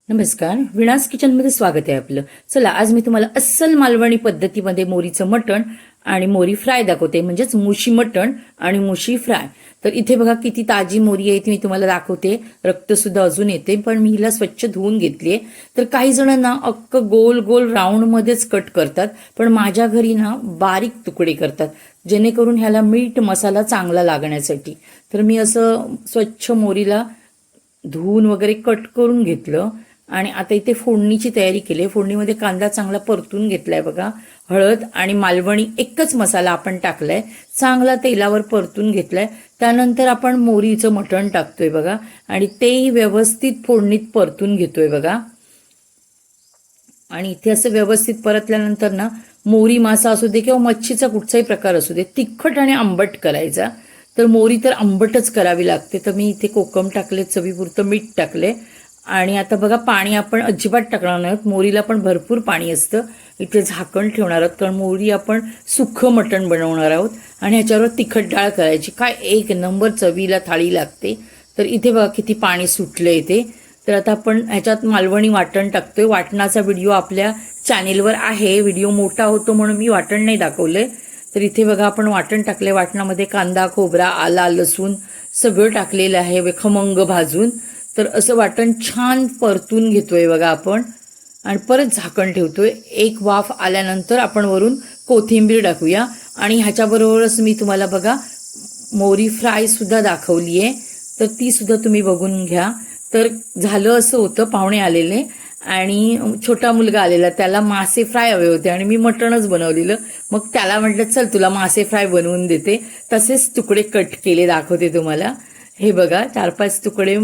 नमस्कार, विनास किचनमध्ये स्वागत आहे आपलं. चला, आज मी तुम्हाला अस्सल मालवणी पद्धतीमध्ये मोरीचं मटण आणि मोरी फ्राय दाखवते, म्हणजेच मुशी मटण आणि मुशी फ्राय. तर इथे बघा किती ताजी मोरी आहे ती मी तुम्हाला दाखवते. रक्त सुद्धा अजून येते, पण मी हिला स्वच्छ धुवून घेतलीये. तर काही जणांना अक्क गोल गोल राऊंड मध्येच कट करतात, पण माझ्या घरी ना बारीक तुकडे करतात, जेणेकरून ह्याला मीठ मसाला चांगला लागण्यासाठी. तर मी असं स्वच्छ मोरीला धुवून वगैरे कट करून घेतलं आणि आता इथे फोडणीची तयारी केली. फोडणीमध्ये कांदा चांगला परतून घेतलाय बघा. हळद आणि मालवणी एकच मसाला आपण टाकलाय, चांगला तेलावर परतून घेतलाय. त्यानंतर आपण मोरीचं मटण टाकतोय बघा आणि तेही व्यवस्थित फोडणीत परतून घेतोय बघा. आणि इथे असं व्यवस्थित परतल्यानंतर ना, मोरी मासा असू दे किंवा मच्छीचा कुठचाही प्रकार असू दे, तिखट आणि आंबट करायचा. तर मोरी तर आंबटच करावी लागते. तर मी इथे कोकम टाकले, चवीपुरतं मीठ टाकले आणि आता बघा पाणी आपण अजिबात टाकणार नाहीत. मोरीला पण भरपूर पाणी असतं. इथे झाकण ठेवणार आहोत, कारण मोरी आपण सुखं मटण बनवणार आहोत आणि ह्याच्यावर तिखट डाळ करायची. काय एक नंबर चवीला थाळी लागते. तर इथे बघा किती पाणी सुटलं इथे. तर आता आपण ह्याच्यात मालवणी वाटण टाकतोय. वाटणाचा व्हिडिओ आपल्या चॅनेलवर आहे. व्हिडिओ मोठा होतो म्हणून मी वाटण नाही दाखवलंय. तर इथे बघा आपण वाटण टाकले. वाटणामध्ये कांदा, खोबरा, आला, लसूण सगळं टाकलेलं आहे खमंग भाजून. तर असं वाटण छान परतून घेतोय बघा आपण आणि परत झाकण ठेवतोय. एक वाफ आल्यानंतर आपण वरून कोथिंबीर टाकूया. आणि ह्याच्याबरोबरच मी तुम्हाला बघा मोरी फ्राय सुद्धा दाखवली आहे, तर ती सुद्धा तुम्ही बघून घ्या. तर झालं असं होतं, पाहुणे आलेले आणि छोटा मुलगा आलेला, त्याला मासे फ्राय हवे होते आणि मी मटणच बनवलेलं. मग त्याला म्हटलं चल तुला मासे फ्राय बनवून देते. तसेच तुकडे कट केले, दाखवते तुम्हाला. हे बघा 4-5 तुकडे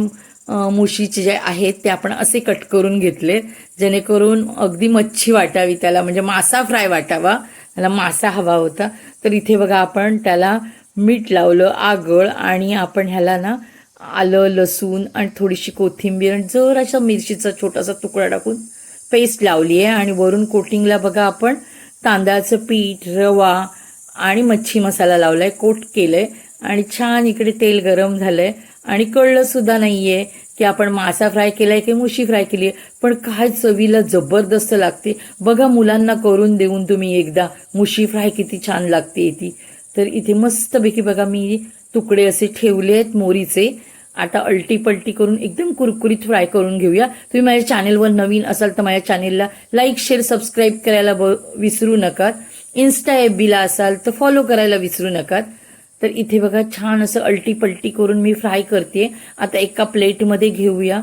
मुशीचे जे आहेत ते आपण असे कट करून घेतले, जेणेकरून अगदी मच्छी वाटावी त्याला, म्हणजे मासा फ्राय वाटावा. त्याला मासा हवा होता. तर इथे बघा आपण त्याला मीठ लावलं, आगळ, आणि आपण ह्याला ना आलं, लसूण आणि थोडीशी कोथिंबीर आणि जरासा मिरचीचा छोटासा तुकडा टाकून पेस्ट लावली आहे. आणि वरून कोटिंगला बघा आपण तांदळाचं पीठ, रवा आणि मच्छी मसाला लावलाय, कोट केलंय. आणि छान इकडे तेल गरम झालंय आणि कळलं सुद्धा नाहीये की आपण मासा फ्राय केलाय की मुशी फ्राय केली आहे. पण काय चवीला जबरदस्त लागते बघा. मुलांना करून देऊन तुम्ही एकदा, मुशी फ्राय किती छान लागते ती. तर इथे मस्तपैकी बघा मी तुकडे असे ठेवले आहेत मोरीचे. आता अलटी पलटी करून एकदम कुरकुरीत फ्राय करून घेऊया. तुम्ही माझ्या चॅनेलवर नवीन असाल तर माझ्या चॅनेलला लाईक, शेअर, सबस्क्राईब करायला विसरू नका. इन्स्टा FBला असाल तर फॉलो करायला विसरू नका. तर इथे बघा छान असं अलटी पलटी करून मी फ्राय करते. आता एका प्लेटमध्ये घेऊया.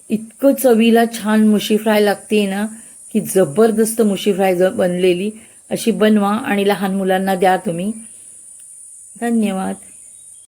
इतकं चवीला छान मुशी फ्राय लागते ना, की जबरदस्त मुशी फ्राय बनलेली. अशी बनवा आणि लहान मुलांना द्या तुम्ही. धन्यवाद.